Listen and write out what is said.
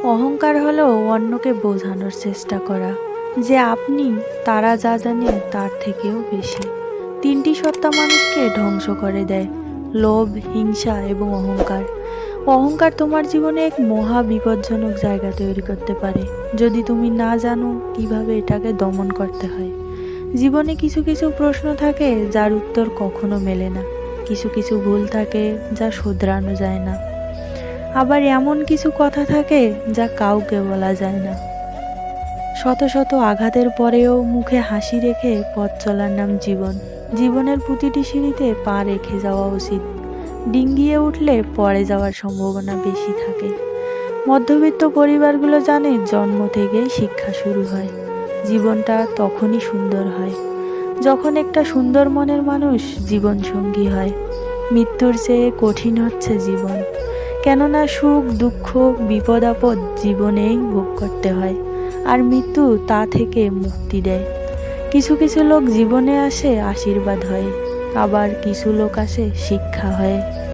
অহংকার হলো অন্যকে বোঝানোর চেষ্টা করা যে আপনি তারা যা জানে তার থেকেও বেশি। তিনটি সত্তা মানুষকে ধ্বংস করে দেয়: লোভ, হিংসা এবং অহংকার। অহংকার তোমার জীবনে এক মহা বিপজ্জনক জায়গা তৈরি করতে পারে যদি তুমি না জানো কিভাবে এটাকে দমন করতে হয়। জীবনে কিছু কিছু প্রশ্ন থাকে যার উত্তর কখনো মেলে না। কিছু কিছু ভুল থাকে যা শোধরানো যায় না। আবার এমন কিছু কথা থাকে যা কাউকে বলা যায় না। শত শত আঘাতের পরেও মুখে হাসি রেখে পথ চলার নাম জীবন। জীবনের প্রতিটি সিঁড়িতে পা রেখে যাওয়া উচিত। ডিঙ্গিয়ে উঠলে পড়ে যাওয়ার সম্ভাবনা বেশি থাকে। মধ্যবিত্ত পরিবারগুলো জানে জন্ম থেকেই শিক্ষা শুরু হয়। জীবনটা তখনই সুন্দর হয় যখন একটা সুন্দর মনের মানুষ জীবন সঙ্গী হয়। মৃত্যুর চেয়ে কঠিন হচ্ছে জীবন, কেননা সুখ দুঃখ বিপদ আপদ জীবনেই ভোগ করতে হয়, আর মৃত্যু তা থেকে মুক্তি দেয়। কিছু কিছু লোক জীবনে আসে আশীর্বাদ হয়ে, আবার কিছু লোক আসে শিক্ষা হয়ে।